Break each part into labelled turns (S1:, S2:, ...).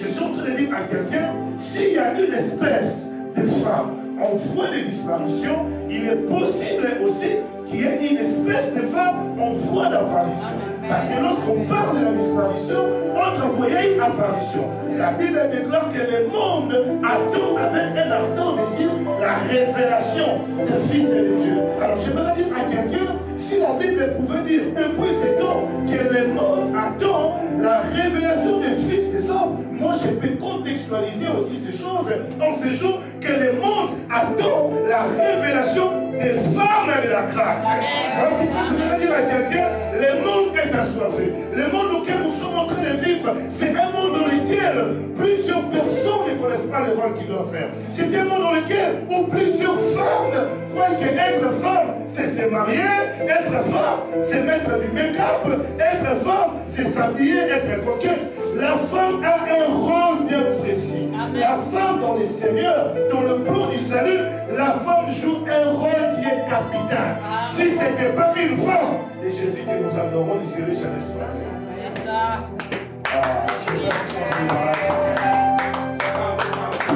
S1: Je suis en train de dire à quelqu'un, s'il y a une espèce de femme en voie de disparition, il est possible aussi qu'il y ait une espèce de femme en voie d'apparition. Parce que lorsqu'on parle de la disparition, on voyait une apparition. La Bible déclare que le monde attend avec un ardent désir la révélation du Fils et de Dieu. Alors j'aimerais dire à quelqu'un, si la Bible pouvait dire depuis ce temps que le monde attend la révélation du Fils des hommes, moi je peux contextualiser aussi ces choses en ces jours que le monde attend la révélation des femmes de la grâce. Voilà pourquoi je voudrais dire à quelqu'un, le monde est assoiffé. Le monde auquel nous sommes en train de vivre, c'est un monde dans lequel plusieurs personnes ne connaissent pas le rôle qu'ils doivent faire. C'est un monde dans lequel où plusieurs femmes croient qu'être femme, c'est se marier, être femme, c'est mettre du make-up, être femme, c'est s'habiller, être coquette. La femme a un rôle bien précis. Amen. La femme dans le Seigneur, dans le plan du salut, la femme joue un rôle qui est capital. Amen. Si ce n'était pas une femme, de Jésus que nous adorons, il serait jamais sur la terre.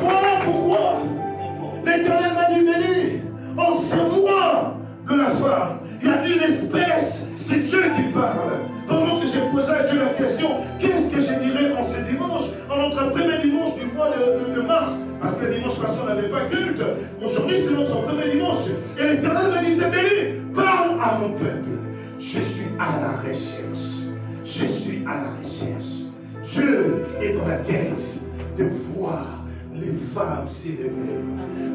S1: Voilà pourquoi l'Éternel m'a dit, béni, en ce mois de la femme, il y a une espèce, c'est Dieu qui parle. Pendant que j'ai posé à Dieu la question, qu'est-ce que je dirais en ce dimanche, en notre premier dimanche du mois de mars, parce que le dimanche passé on n'avait pas culte, aujourd'hui c'est notre premier dimanche, et l'Éternel m'a dit, c'est béni, parle à mon peuple, je suis à la recherche, je suis à la recherche, Dieu est dans la quête de voir les femmes s'élever.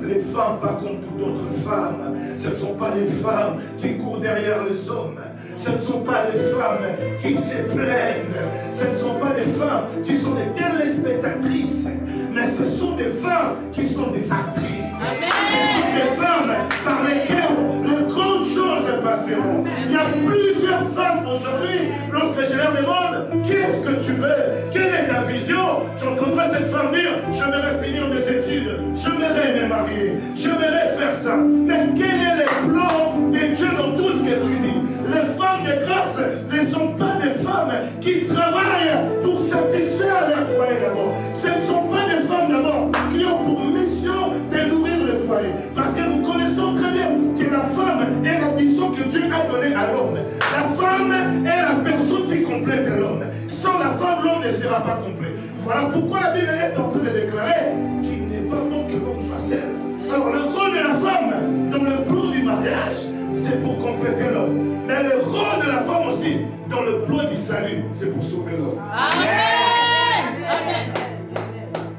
S1: Les femmes, pas comme toutes autres femmes, ce ne sont pas les femmes qui courent derrière les hommes. Ce ne sont pas les femmes qui se plaignent. Ce ne sont pas des femmes qui sont des téléspectatrices. Mais ce sont des femmes qui sont des actrices. Amen. Ce sont des femmes par lesquelles de grandes choses passeront. Il y a plusieurs femmes aujourd'hui, lorsque je leur demande, qu'est-ce que tu veux? Quelle est ta vision? Tu entendras cette femme dire, j'aimerais finir mes études, j'aimerais me marier, j'aimerais faire ça. Mais quel est le plan de Dieu dans tout ce que tu dis? Les femmes de grâce ne sont pas des femmes qui travaillent pour satisfaire leur foyer d'abord. Ce ne sont pas des femmes d'abord qui ont pour mission de nourrir le foyer. Parce que nous connaissons très bien que la femme est la mission que Dieu a donnée à l'homme. La femme est la personne qui complète l'homme. Sans la femme, l'homme ne sera pas complet. Voilà pourquoi la Bible est en train de déclarer qu'il n'est pas bon que l'homme soit seul. Alors le rôle de la femme dans le plan du mariage, c'est pour compléter l'homme. Mais le rôle de la femme aussi, dans le plan du salut, c'est pour sauver l'homme. Amen. Amen.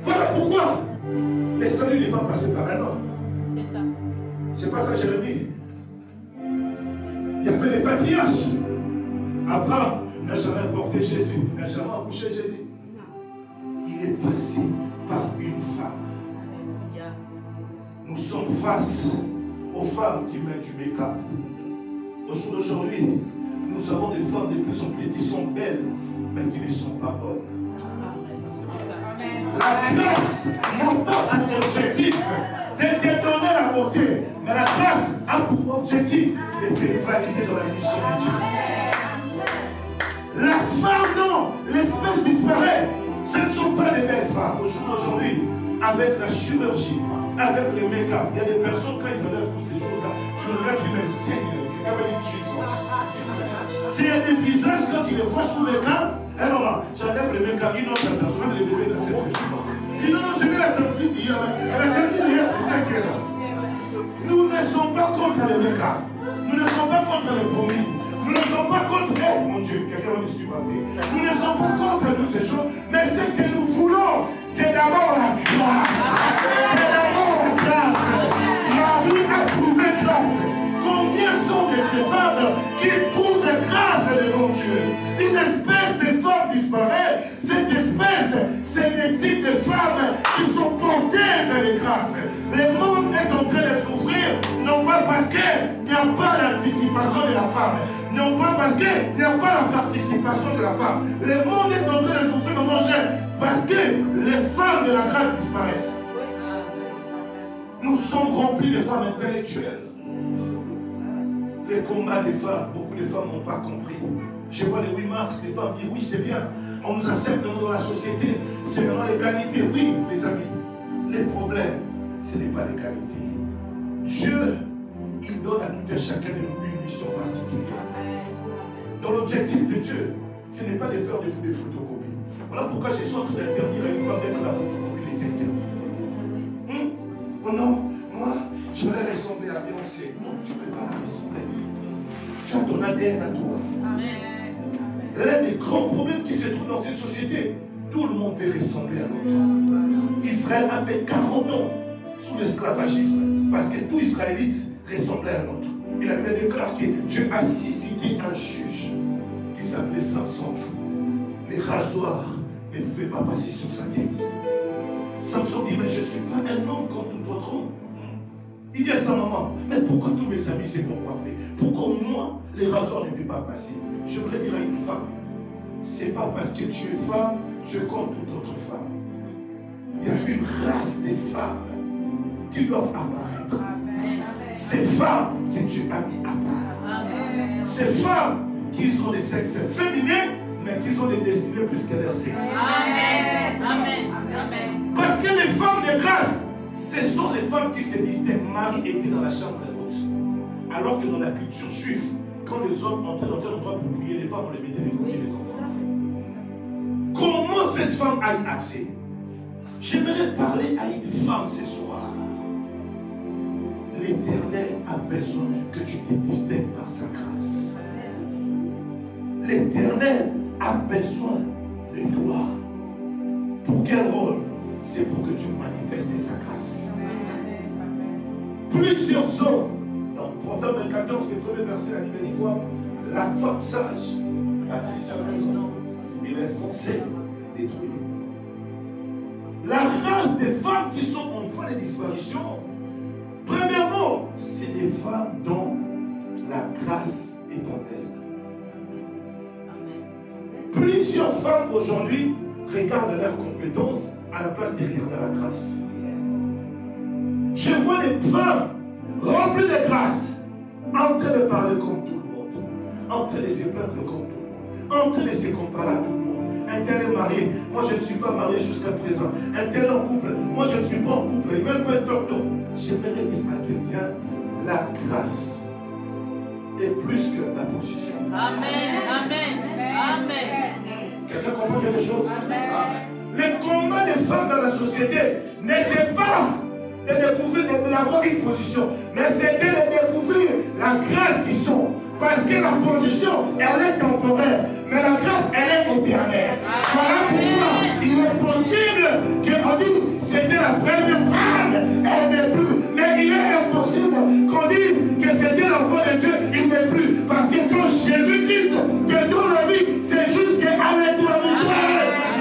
S1: Voilà pourquoi le salut n'est pas passé par un homme. C'est pas ça que Jérémie. Il y avait les patriarches. Abraham n'a jamais porté Jésus, n'a jamais accouché Jésus. Il est passé par une femme. Nous sommes face aux femmes qui mettent du make-up. Au jour d'aujourd'hui, nous avons des femmes de plus en plus qui sont belles, mais qui ne sont pas bonnes. La grâce n'a pas pour objectif de te donner la beauté, mais la grâce a pour objectif de te valider dans la mission de Dieu. La femme, non, l'espèce disparaît. Ce ne sont pas des belles femmes. Au jour d'aujourd'hui, avec la chirurgie, avec le make-up, il y a des personnes, quand ils enlèvent toutes ces choses-là, tu regardes, tu dis, Seigneur, quelqu'un va dire Jesus. S'il y a des visages, quand tu les vois sous le make-up, eh non, j'enlève le make-up, une autre personne, même les bébés dans cette maison. Il dit, non, je vais la tantine hier, mais la tantine hier, c'est ça qu'elle a. Nous ne sommes pas contre les make-up. Nous ne sommes pas contre les promis. Nous ne sommes pas contre, mon Dieu, quelqu'un va me suivre après. Nous ne sommes pas contre toutes ces choses, mais ce que nous voulons, c'est d'abord la grâce. C'est d'abord la grâce. Marie a trouvé grâce. Combien sont de ces femmes qui trouvent grâce devant Dieu? Une espèce de femme disparaît. Cette espèce, c'est des types de femmes qui sont porteuses de grâce. Le monde est en train de souffrir, non pas parce qu'il n'y a pas l'anticipation de la femme, non pas parce qu'il n'y a pas la participation de la femme. Le monde est en train de souffrir, maman chère, parce que les femmes de la grâce disparaissent. Nous sommes remplis de femmes intellectuelles. Les combats des femmes, beaucoup de femmes n'ont pas compris. Je vois les 8 mars, les femmes disent oui, c'est bien. On nous accepte dans la société. C'est maintenant l'égalité. Oui, les amis. Les problèmes, ce n'est pas l'égalité. Dieu, il donne à tout un chacun de nous une mission particulière. Dans l'objectif de Dieu, ce n'est pas de faire de vous des photocopies. Voilà pourquoi je suis en train d'interdire à une femme d'être la photocopie de quelqu'un. Oh non, moi, j'aimerais ressembler à Beyoncé. Non, tu ne peux pas la ressembler. Tu as ton ADN à toi. L'un des grands problèmes qui se trouvent dans cette société, tout le monde veut ressembler à l'autre. Israël a fait 40 ans sous l'esclavagisme parce que tout Israélite ressemblait à l'autre. Il avait déclaré que Dieu a suscité un juge qui s'appelait Samson. Les rasoirs ne pouvaient pas passer sur sa tête. Samson dit, mais je ne suis pas un homme comme tout autre homme. Il dit à sa maman, mais pourquoi tous mes amis se font coiffer? Pourquoi moi, les rasoirs ne peuvent pas passer? J'aimerais dire à une femme, ce n'est pas parce que tu es femme, tu es comme toute autre femme. Il y a une race de femmes qui doivent apparaître. Ces femmes que Dieu a mis à part. Ces femmes qui sont des sexes féminins, mais qui sont des destinées plus que leur sexe.
S2: Amen. Amen. Amen.
S1: Parce que les femmes de grâce, ce sont les femmes qui se distinguent. Marie était dans la chambre haute. Alors que dans la culture juive, quand les hommes entraient dans un endroit pour prier, les femmes, on les mettait de côté les enfants. Comment cette femme a eu accès? J'aimerais parler à une femme ce soir. L'Éternel a besoin que tu te distingues par sa grâce. L'Éternel a besoin de toi. Pour quel rôle? C'est pour que tu manifestes sa grâce. Plusieurs hommes, dans Proverbe 14, le premier verset, la Bible dit quoi? La femme sage bâtit sa maison, il est censé détruire. La race des femmes qui sont en voie de disparition, premièrement, c'est des femmes dont la grâce est en elles. Plusieurs femmes aujourd'hui regardent leurs compétences à la place de regarder la grâce. Je vois des femmes remplies de grâce, en train de parler comme tout le monde, en train de se plaindre comme tout le monde, en train de se comparer à tout le monde. Un tel est marié, moi je ne suis pas marié jusqu'à présent. Un tel est en couple, moi je ne suis pas en couple, et même pas un docteur. J'aimerais dire à quelqu'un, la grâce est plus que la position.
S2: Amen. Amen. Amen.
S1: Quelqu'un comprend quelque chose?
S2: Amen.
S1: Le combat des femmes dans la société n'était pas de découvrir, d'avoir une position, mais c'était de découvrir la grâce qu'ils sont. Parce que la position, elle est temporaire, mais la grâce, elle est éternelle. Voilà pourquoi il est possible qu'on dise c'était la première femme, elle n'est plus. Mais il est impossible qu'on dise que c'était l'enfant de Dieu, il n'est plus. Parce que quand Jésus-Christ te donne la vie, c'est jusqu'à l'éternité.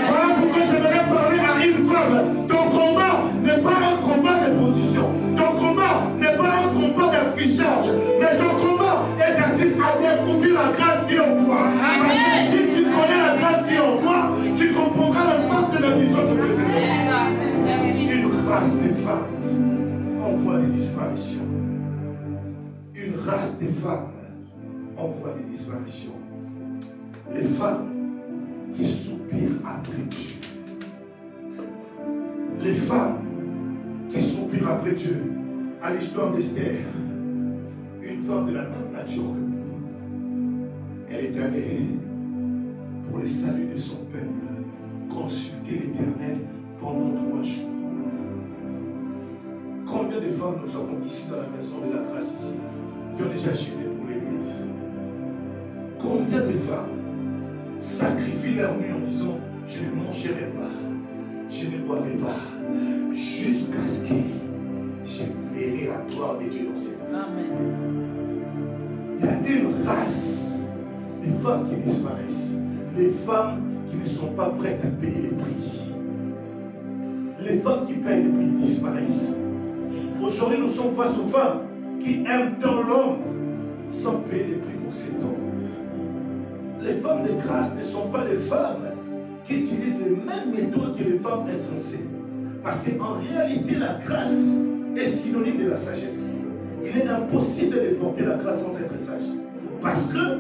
S1: Voilà pourquoi j'aimerais parler à une femme. Ton combat n'est pas un combat de position. Ton combat n'est pas un combat d'affichage. Mais ton combat est assis à découvrir la grâce qui est en toi. Parce que si tu connais la grâce qui est en toi, tu comprendras l'impact de la vision de Dieu. Une race de femmes en voie de disparition. Une race de femmes en voie de disparition. Les femmes qui soupirent après Dieu. Les femmes qui soupirent après Dieu. À l'histoire d'Esther, une femme de la même nature que vous. Elle est allée pour le salut de son peuple consulter l'Éternel pendant 3 jours. Combien de femmes nous avons ici dans la maison de la grâce ici qui ont déjà gêné pour l'Église? Combien de femmes sacrifient leur nuit en disant je ne mangerai pas, je ne boirai pas, jusqu'à ce que je verrai la gloire de Dieu dans cette vie. Il y a une race de femmes qui disparaissent, les femmes qui ne sont pas prêtes à payer les prix. Les femmes qui payent les prix disparaissent. Aujourd'hui, nous sommes face aux femmes qui aiment tant l'homme sans payer les prix pour cet homme. Les femmes de grâce ne sont pas les femmes qui utilisent les mêmes méthodes que les femmes insensées. Parce qu'en réalité, la grâce est synonyme de la sagesse. Il est impossible de porter la grâce sans être sage. Parce que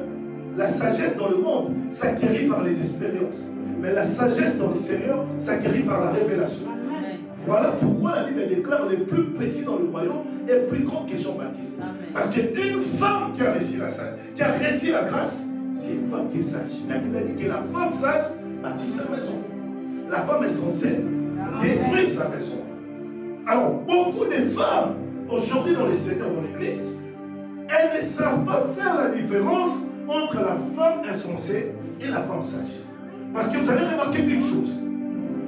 S1: La sagesse dans le monde s'acquérit par les expériences. Mais la sagesse dans le Seigneur s'acquérit par la révélation. Voilà pourquoi la Bible déclare les plus petits dans le royaume est plus grand que Jean-Baptiste. Parce qu'une femme qui a réussi la grâce, c'est une femme qui est sage. La Bible dit que la femme sage bâtit sa maison. La femme est censée détruire sa maison. Alors, beaucoup de femmes, aujourd'hui dans les Seigneurs, dans l'église, elles ne savent pas faire la différence entre la femme insensée et la femme sage. Parce que vous allez remarquer une chose.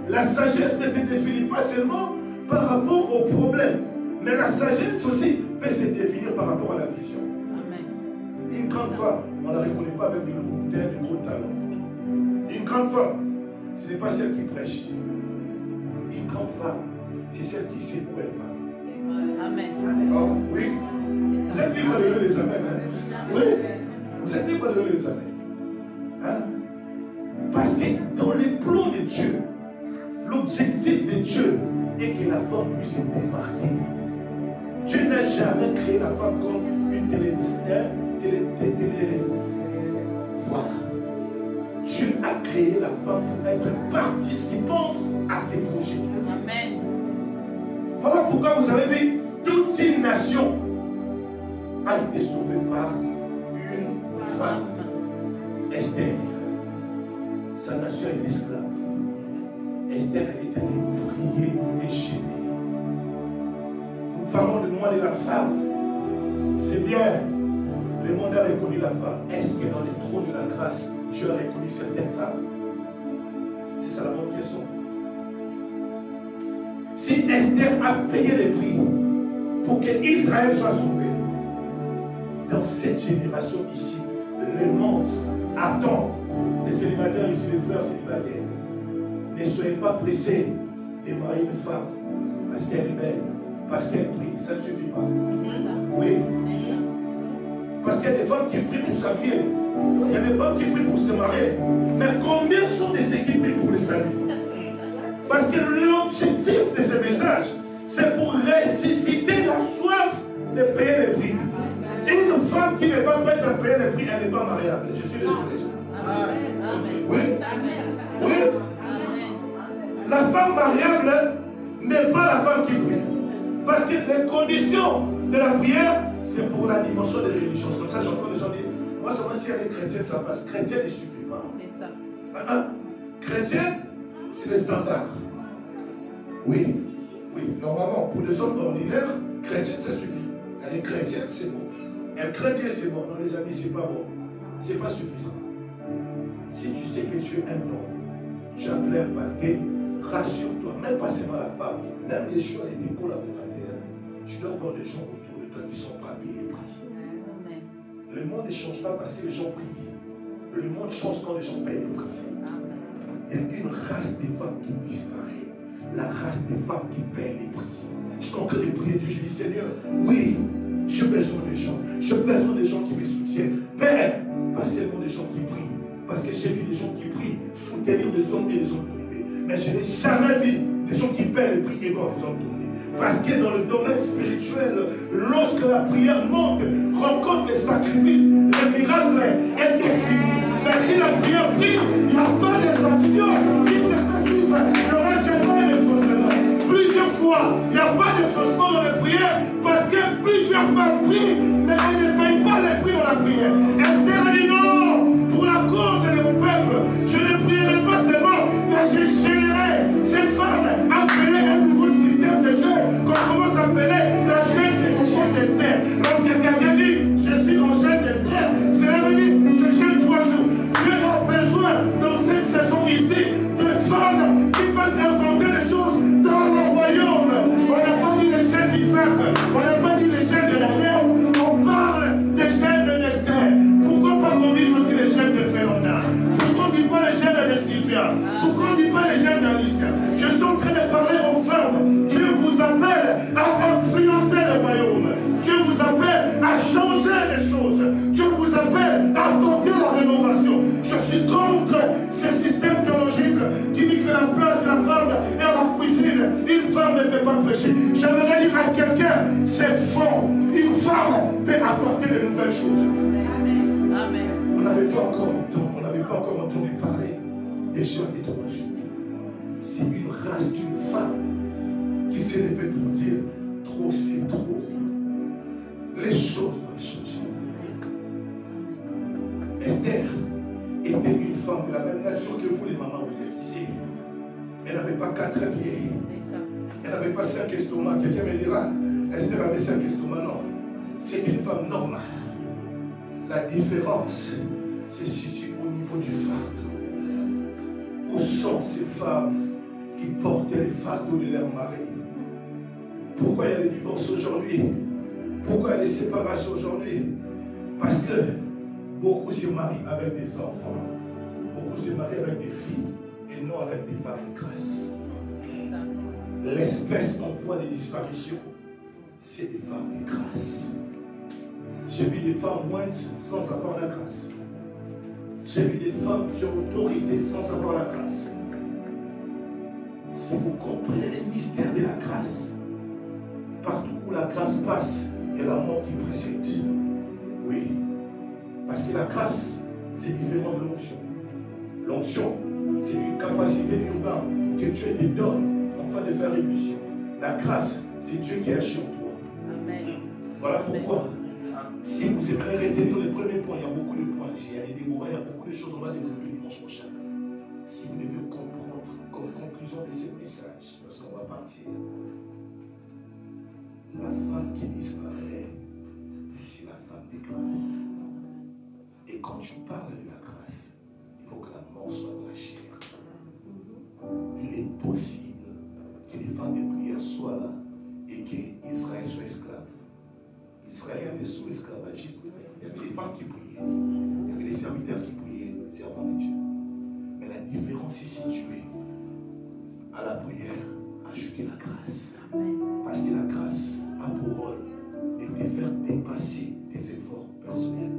S1: La sagesse ne se définit pas seulement par rapport au problème, mais la sagesse aussi peut se définir par rapport à la vision. Amen. Une grande femme, on ne la reconnaît pas avec des gros bouteilles, des gros talons. Une grande femme, ce n'est pas celle qui prêche. Une grande femme, c'est celle qui sait où elle va. Amen. Oh, oui. Vous êtes libre de lever les amens. Hein? Oui. Vous êtes libre de lever les amens. Hein? Parce que dans les plans de Dieu, l'objectif de Dieu est que la femme puisse se démarquer. Dieu n'a jamais créé la femme comme une télé. Voilà. Dieu a créé la femme pour être participante à ses projets. Amen. Voilà pourquoi vous avez vu toute une nation a été sauvée par une femme. Esther. Sa nation est esclave. Esther est allée prier et gêner. Nous parlons de moi de la femme. C'est bien. Le monde a reconnu la femme. Est-ce que dans les trônes de la grâce, Dieu a reconnu certaines femmes? C'est ça la bonne question. Si Esther a payé le prix pour que Israël soit sauvé, dans cette génération ici, le monde attend les célibataires ici, les frères célibataires. Ne soyez pas pressés de marier une femme parce qu'elle est belle, parce qu'elle prie. Ça ne suffit pas. Oui. Parce qu'il y a des femmes qui prient pour s'habiller. Il y a des femmes qui prient pour se marier. Mais combien sont de ceux qui prient pour les amis? Parce que l'objectif de ce message, c'est pour ressusciter la soif de payer les prix. Une femme qui n'est pas prête à payer les prix, elle n'est pas mariable. Je suis désolé. Oui. Oui. La femme mariable n'est pas la femme qui prie. Parce que les conditions de la prière, c'est pour la dimension des religions. Comme ça, j'entends les gens dire, moi, ça va si elle est chrétienne, ça passe. Chrétienne ne suffit pas. Chrétienne, c'est les standards. Oui. Oui. Normalement, pour les hommes ordinaires, chrétienne, ça suffit. Elle est chrétienne, c'est bon. Elle chrétien, c'est bon. Non, les amis, c'est pas bon. C'est pas suffisant. Si tu sais que tu es un homme, tu as plein paquet, rassure-toi, même pas seulement la femme, même les choix de tes collaborateurs, tu dois avoir des gens autour de toi qui sont pas payés les prix. Le monde ne change pas parce que les gens prient. Le monde change quand les gens payent les prix. Il y a une race de femmes qui disparaît. La race des femmes qui payent les prix. Je suis en train de prier Dieu, je dis Seigneur, oui, j'ai besoin des gens. J'ai besoin des gens qui me soutiennent. Père, pas seulement des gens qui prient. Parce que j'ai vu des gens qui prient soutenir des hommes et des hommes tombés. Mais je n'ai jamais vu des gens qui paient les prix et voir des hommes tombés. Parce que dans le domaine spirituel, lorsque la prière monte, rencontre les sacrifices, le miracle est défini. Mais si la prière prie, il n'y a pas des actions qui se font suivre. Le rachètement et l'exaucement. Plusieurs fois, il n'y a pas d'exaucement dans les prières parce que plusieurs femmes prient, mais elles ne payent pas les prix dans la prière. Esther a dit non, pour la cause de mon peuple, je ne prierai pas seulement, mais je gênerai. Cette femme a appelé un nouveau système de jeu qu'on commence à appeler la chaîne d'Esther. Lorsque quelqu'un dit, je suis en chaîne d'Esther, cela veut dire, je gêne 3 jours. Dieu a besoin dans cette saison ici de femmes qui peuvent inventer des choses dans le royaume. On n'a pas dit les chaînes d'Isaac, on n'a pas dit les chaînes de Daniel, on parle des chaînes d'Esther. Pourquoi pas qu'on dise aussi les chaînes de Philomena? Pourquoi on ne dit pas les chaînes de Sylvia? Pourquoi on ne dit pas les chaînes d'Alicia? Je suis en train de parler aux femmes. Dieu vous appelle à influencer le royaume. Dieu vous appelle à changer les choses. Dieu vous appelle à apporter la rénovation. Je suis contre ce système théologique qui dit que la place de la femme est à la cuisine. Une femme ne peut pas prêcher. J'aimerais dire à quelqu'un, c'est faux. Une femme peut apporter de nouvelles choses. Amen. On n'avait pas encore eu temps, on n'avait pas encore entendu parler des gens des 3 jours. C'est une race d'une femme qui s'est levée pour dire trop c'est trop. Les choses doivent changer. Esther était une femme de la même nature que vous, les mamans, vous êtes ici. Elle n'avait pas 4 pieds. Elle n'avait pas 5 estomacs. Quelqu'un me dira, Esther avait 5 estomacs. Non. C'était une femme normale. La différence se situe au niveau du fardeau. Où sont ces femmes qui portaient les fardeaux de leur mari? Pourquoi il y a les divorces aujourd'hui? Pourquoi il y a les séparations aujourd'hui? Parce que beaucoup se marient avec des enfants. Beaucoup se marient avec des filles et non avec des femmes de grâce. L'espèce en voie de disparition, c'est des femmes de grâce. J'ai vu des femmes mointes sans avoir la grâce. J'ai vu des femmes qui ont l'autorité sans avoir la grâce. Si vous comprenez les mystères de la grâce, partout où la grâce passe, il y a la mort qui précède. Oui. Parce que la grâce, c'est différent de l'onction. L'onction, c'est une capacité urbaine que Dieu te donne afin de faire une mission. La grâce, c'est Dieu qui agit en toi.
S2: Amen.
S1: Voilà pourquoi, si vous aimeriez retenir le premier point, il y a beaucoup de points. J'ai allé dévoiler, il y a beaucoup de choses qu'on va développer dimanche prochain. Si vous devez comprendre comme conclusion de ce message, parce qu'on va partir, la femme qui disparaît, c'est la femme de grâce. Et quand tu parles de la grâce, il faut que la mort soit dans la chair. Il est possible que les femmes de prière soient là et qu'Israël soit esclave. Israël était sous l'esclavagisme. Il y avait des femmes qui priaient. Il y avait des serviteurs qui priaient, servants de Dieu. Mais la différence est située à la prière, ajouter la grâce. Parce que la grâce a pour rôle de te faire dépasser tes efforts personnels.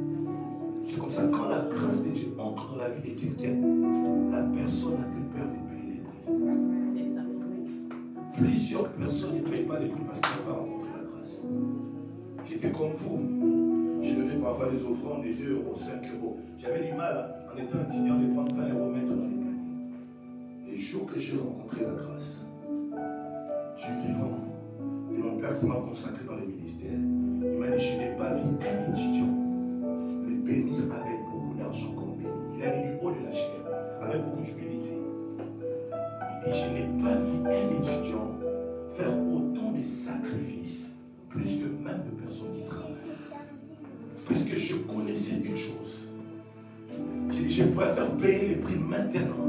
S1: C'est comme ça, quand la grâce de Dieu entre dans la vie de quelqu'un, la personne n'a plus peur de payer les prix. Plusieurs personnes ne payent pas les prix parce qu'elles n'ont pas rencontré la grâce. J'étais comme vous. J'ai donné parfois des offrandes de 2 euros, 5 euros. J'avais du mal, en étant étudiant, de prendre 20 euros, mettre dans les paniers. Les jours que j'ai rencontré la grâce, du vivant, et mon père qui m'a consacré dans les ministères, il m'a dit, je n'ai pas vu un étudiant me bénir avec beaucoup d'argent comme béni. Il a mis du haut de la chair, avec beaucoup d'humilité. Il dit, je n'ai pas vu un étudiant faire autant de sacrifices, plus que même de personnes qui travaillent. Parce que je connaissais une chose. J'ai dit, je préfère payer les prix maintenant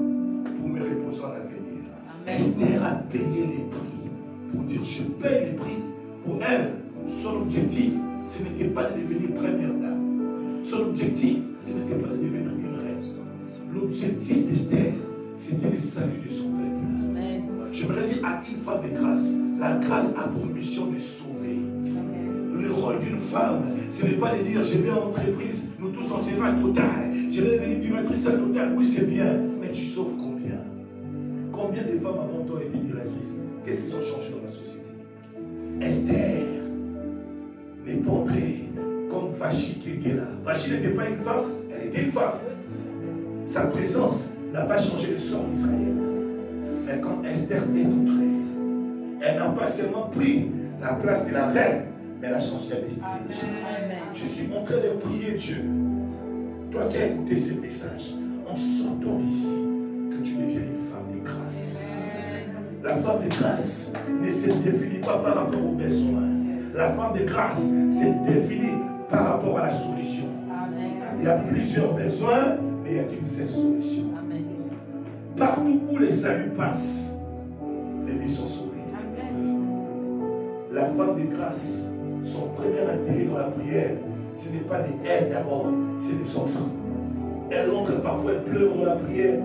S1: pour me reposer en l'avenir. Esther a payé les prix pour dire, je paye les prix. Pour elle, son objectif, ce n'était pas de devenir première dame. Son objectif, ce n'était pas de devenir une reine. L'objectif d'Esther, c'était le salut de son peuple. J'aimerais dire à une femme de grâce, la grâce a pour mission de sauver. Le rôle d'une femme, ce n'est pas de dire, je vais en entreprise, nous tous on sera total. Je vais devenir directrice à total. Oui, c'est bien, mais tu sauves combien? Combien de femmes avant toi étaient directrices? Qu'est-ce qu'ils ont changé dans la société? Esther n'est pas entrée comme Vachi qui était là. Vachi n'était pas une femme, elle était une femme. Sa présence n'a pas changé le sort d'Israël. Mais quand Esther est entrée, elle n'a pas seulement pris la place de la reine, mais elle a changé la destinée des gens. Je suis en train de prier Dieu. Toi qui as écouté ce message, en sortant d'ici, que tu deviennes une femme de grâce. La femme de grâce ne se définit pas par rapport aux besoins. La femme de grâce se définit par rapport à la solution. Il y a plusieurs besoins, mais il n'y a qu'une seule solution. Partout où le salut passe, les vies sont sauvées. La femme de grâce, son premier intérêt dans la prière, ce n'est pas d'elle d'abord, c'est des autres. Elle entre parfois, elle pleure dans la prière.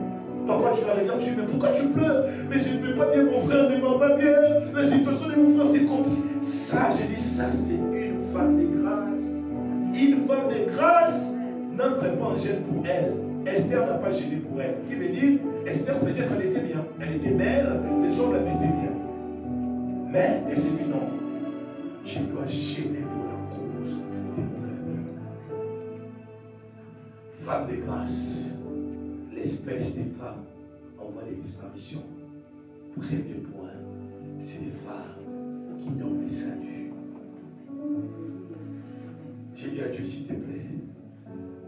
S1: Parfois tu la regardes, tu dis, mais pourquoi tu pleures? Mais je ne peux pas bien, mon frère ne va pas bien. La situation de mon frère, c'est compliqué. Ça, j'ai dit, ça, c'est une femme de grâce. Une femme de grâce n'entre pas en gêne pour elle. Esther n'a pas gêné pour elle. Qui veut dire, Esther, peut-être, elle était bien. Elle était belle, les hommes la mettaient bien. Mais elle s'est dit, non, je dois gêner pour la cause de mon peuple. Femmes de grâce, l'espèce des femmes en voie de disparition. Premier point, c'est les femmes qui donnent le salut. J'ai dit à Dieu, s'il te plaît,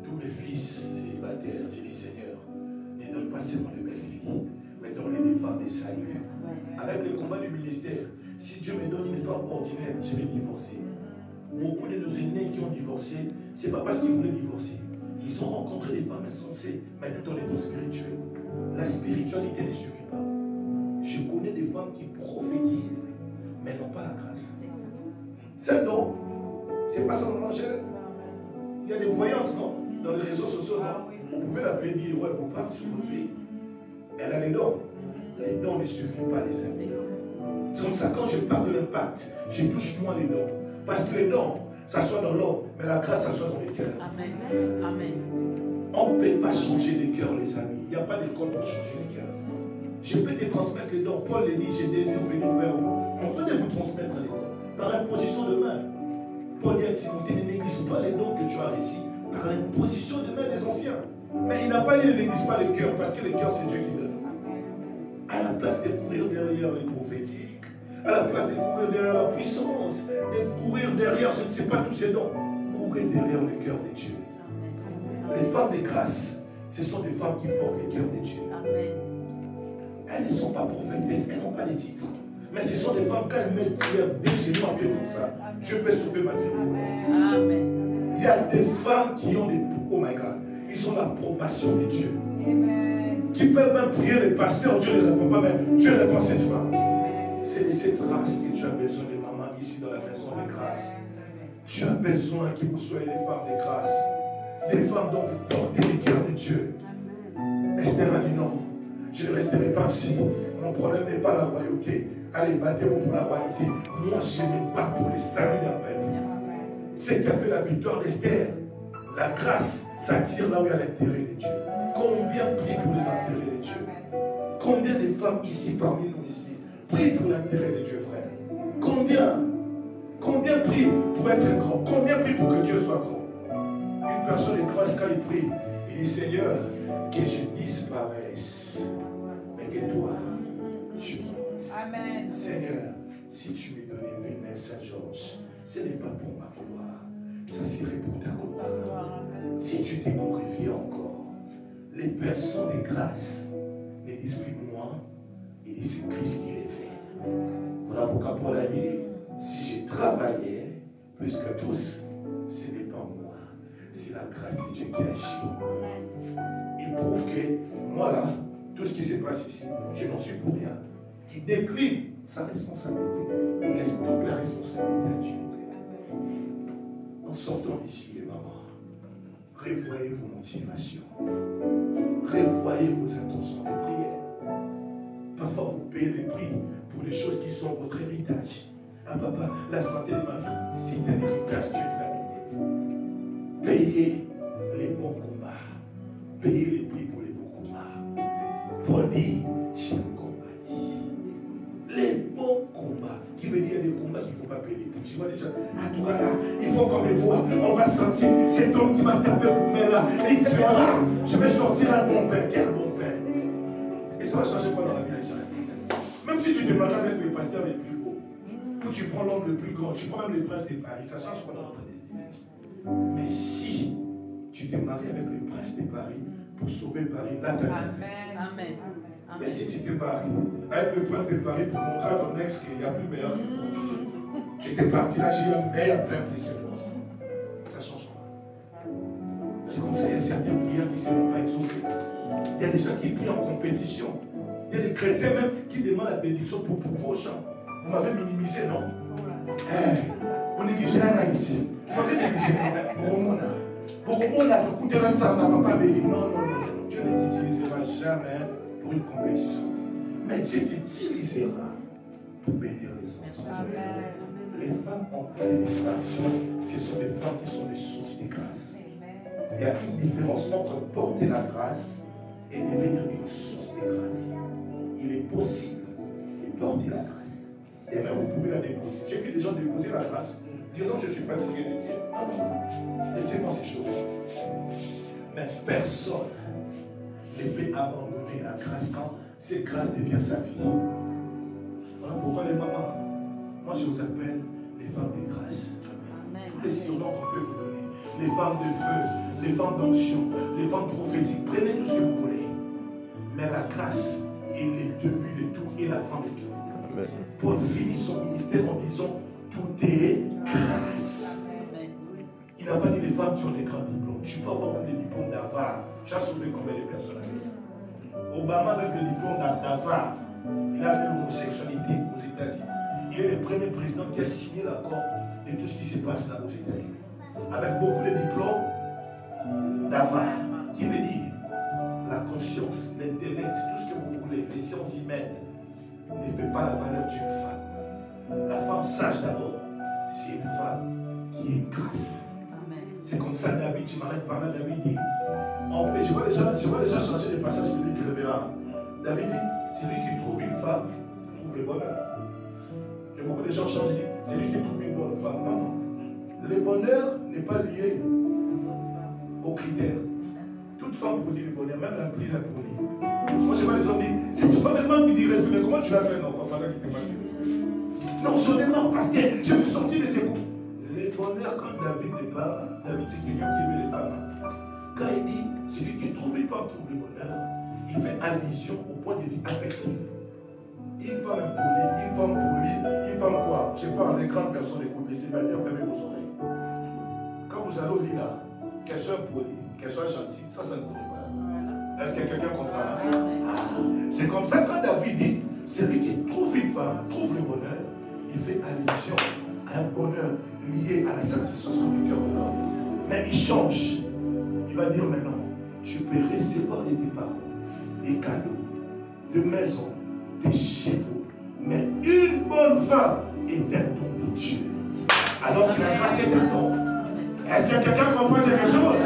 S1: tous mes fils célibataires, j'ai dit, Seigneur, ne donne pas seulement de belles filles, mais donne-les des femmes de salut. Avec le combat du ministère, si Dieu me donne une femme ordinaire, je vais divorcer. Beaucoup de nos aînés qui ont divorcé, ce n'est pas parce qu'ils voulaient divorcer. Ils ont rencontré des femmes insensées, mais tout en étant spirituelles. La spiritualité ne suffit pas. Je connais des femmes qui prophétisent, mais n'ont pas la grâce. C'est non. C'est pas son angèle. Il y a des voyances, non? Dans les réseaux sociaux, non? Vous pouvez la bénir, ouais, vous partez sur votre vie. Elle a les dons. Les dons ne suffisent pas, les amis. C'est comme ça, quand je parle de l'impact, je touche moins les dons. Parce que les dons, ça soit dans l'homme, mais la grâce, ça soit dans les cœurs.
S2: Amen. Amen.
S1: On ne peut pas changer les cœurs, les amis. Il n'y a pas d'école pour changer les cœurs. Je peux te transmettre les dons. Paul le dit, j'ai désir venir vers vous. On peut vous transmettre les dons par imposition de main. Paul dit à Timothée, ne néglige pas les dons que tu as reçus par l'imposition de main des anciens. Mais il n'a pas dit ne néglige pas les cœurs, parce que les cœurs, c'est Dieu qui donne. À la place de courir derrière les prophétiques, à la place de courir derrière la puissance, de courir derrière, je ne sais pas tous ces dons, courir derrière le cœur de Dieu. Les femmes de grâce, ce sont des femmes qui portent le cœur de Dieu.
S2: Amen.
S1: Elles ne sont pas prophétesses, elles n'ont pas les titres. Mais ce sont des femmes, quand elles mettent des genoux en pied comme ça, je peux sauver ma vie.
S2: Amen.
S1: Il y a des femmes qui ont des... Oh my God. Ils ont l'approbation de Dieu.
S2: Amen.
S1: Qui peuvent même prier les pasteurs, Dieu ne les répond pas, mais Dieu répond à cette femme. C'est de cette grâce que tu as besoin de maman ici dans la maison de grâce. Tu as besoin que vous soyez des femmes de grâce. Des femmes dont vous portez le cœur de Dieu. Esther a dit non, je ne resterai pas ici. Mon problème n'est pas la royauté. Allez, battez-vous pour la royauté. Moi, je me bats pour le salut d'un peuple. C'est qui a fait la victoire d'Esther. La grâce s'attire là où il y a l'intérêt de Dieu. Combien prient pour les intérêts de Dieu? Combien de femmes ici, parmi nous ici, prient pour l'intérêt de Dieu, frère? Combien prient pour être grand? Combien prient pour que Dieu soit grand? Une personne de grâce, quand il prie, il dit, Seigneur, que je disparaisse, mais que toi, tu montes.
S2: Amen.
S1: Seigneur, si tu me donnes une ville, Saint-Georges, ce n'est pas pour ma gloire, ça serait pour ta gloire. Si tu t'es glorifié encore, les personnes de grâce ne disent plus moi, ils disent c'est Christ qui les fait. Voilà pourquoi Paul a dit, si j'ai travaillé plus que tous, ce n'est pas moi, c'est la grâce de Dieu qui agit en moi. Il prouve que moi là, tout ce qui se passe ici, je n'en suis pour rien. Il décline sa responsabilité. Il laisse toute la responsabilité à Dieu. En sortant d'ici, les mamans, revoyez vos motivations. Revoyez vos intentions de prière. Parfois, vous payez des prix pour les choses qui sont votre héritage. Ah papa, la santé de ma fille, c'est un héritage, Dieu te l'a donné. Payez les bons combats. Payez les prix pour les bons combats. Paul dit, j'ai combattu. Les bons combats. Qui veut dire des combats qu'il ne faut pas payer les prix. Je vois déjà, en tout cas là, il faut qu'on me voit. On va sentir cet homme qui va taper pour moi là. Et il fera, je vais sortir un bon père. Quel bon père. Et ça va changer quoi dans la vie des gens? Même si tu te maries avec les pasteurs les plus hauts, ou tu prends l'homme le plus grand, tu prends même les princes de Paris, ça change quoi dans notre destinée? Mais si tu te maries avec les princes de Paris pour sauver Paris, là tu as
S2: Amen. Amen.
S1: mais si tu te maries avec le prince de Paris pour montrer à ton ex qu'il y a plus meilleur que toi, tu t'es parti là, j'ai un meilleur père plus que toi. Ça change quoi? C'est comme ça, il y a certaines prières qui ne seront pas exaucées. Il y a des gens qui prient en compétition. Il y a des chrétiens même qui demandent la bénédiction pour vos chants. Vous m'avez minimisé, non? Vous négligez un Haïti. Vous m'avez négligé, non? Pour le monde, écoutez, ça n'a pas béni. Non. Dieu ne t'utilisera jamais pour une compétition. Mais Dieu t'utilisera pour bénir les autres. Les femmes en voie de disparition, ce sont des femmes qui sont des sources de grâce. Il y a une différence entre porter la grâce et devenir une source de grâce. Il est possible de porter la grâce. Et même vous pouvez la déposer. J'ai vu des gens déposer la grâce, dire non, je suis fatigué de Dieu. Non. Laissez-moi ces choses. Mais personne ne peut abandonner la grâce quand cette grâce devient sa vie. Voilà pourquoi les mamans, moi je vous appelle les femmes de grâce. Tous les surnoms qu'on peut vous donner, les femmes de feu, les femmes d'onction, les femmes prophétiques, prenez tout ce que vous voulez. Mais la grâce est le début de tout et la fin de tout. Amen. Paul finit son ministère en disant tout est grâce. Amen. Il n'a pas dit les femmes qui ont des grands diplômes. Tu peux avoir des diplômes d'Harvard. Tu as sauvé combien de personnes avec ça? Obama avec le diplôme d'Harvard, il a fait l'homosexualité aux États-Unis. Il est le premier président qui a signé l'accord de tout ce qui se passe là aux États-Unis. Avec beaucoup de diplômes d'Harvard. Qui veut dire la conscience, l'intellect, tout ce que vous voulez, les sciences humaines, ne fait pas la valeur d'une femme. La femme sage d'abord, c'est une femme qui est grâce. C'est comme ça David, tu m'arrêtes par là, David dit, je vois déjà changer les passages de lui qui verra. David dit, c'est lui qui trouve une femme, trouve le bonheur. Et beaucoup de gens changent, c'est lui qui trouve une bonne femme. Non, non. Le bonheur n'est pas lié aux critères. Toute femme produit le bonheur, même la plus impolie. Moi, je vois les hommes dire, cette femme est manque du respect, mais comment tu l'as fait, un enfant pendant qu'il te manque de respect? Non, j'en ai marre parce que je me sentis de ses coups. Le bonheur, quand David n'est pas, David, c'est quelqu'un qui aime les femmes. Quand il dit, celui qui trouve une femme trouve le bonheur, il fait allusion au point de vue affectif. Une femme impolie, une femme polie, une femme quoi? Je parle, les grandes personnes écoutent, les célibataires, fermez vos oreilles. Quand vous allez au lit là, qu'elle soit polie, qu'elle soit gentille, ça ne compte pas. Est-ce que quelqu'un comprend? C'est comme ça quand David dit, celui qui trouve une femme, trouve le bonheur, il fait allusion à un bonheur lié à la satisfaction du cœur de l'homme. Mais il change. Il va dire maintenant, tu peux recevoir des parents, des cadeaux, des maisons, des chevaux. Mais une bonne femme est un don de Dieu. Alors que la grâce est un don. Est-ce que quelqu'un comprend quelque chose?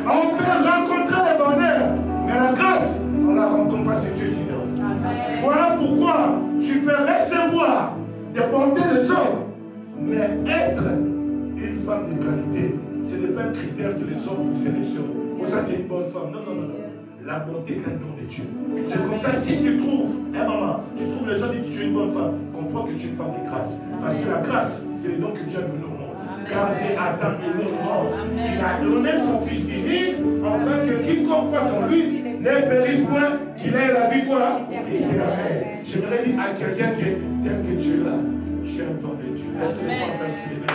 S1: On peut rencontrer le bonheur, mais la grâce, on ne la rencontre pas, c'est Dieu qui donne. Voilà pourquoi tu peux recevoir des bontés des hommes, mais être une femme de qualité, ce n'est pas un critère que les hommes vous sélectionnent. Pour ça, c'est une bonne femme. Non, non, non, non. La bonté est un don de Dieu. C'est comme ça, si tu trouves, maman, tu trouves les gens disent que tu es une bonne femme, comprends que tu es une femme de grâce. Parce que la grâce, c'est le don que Dieu a donné au monde. Car Dieu a tant aimé le monde. Il a donné son Fils unique, afin que quiconque croit en lui ne périsse point, qu'il ait la vie quoi? Éternelle. J'aimerais dire à quelqu'un qui est tel que tu es là, tu es un don de Dieu. Est-ce que les femmes peuvent se lever?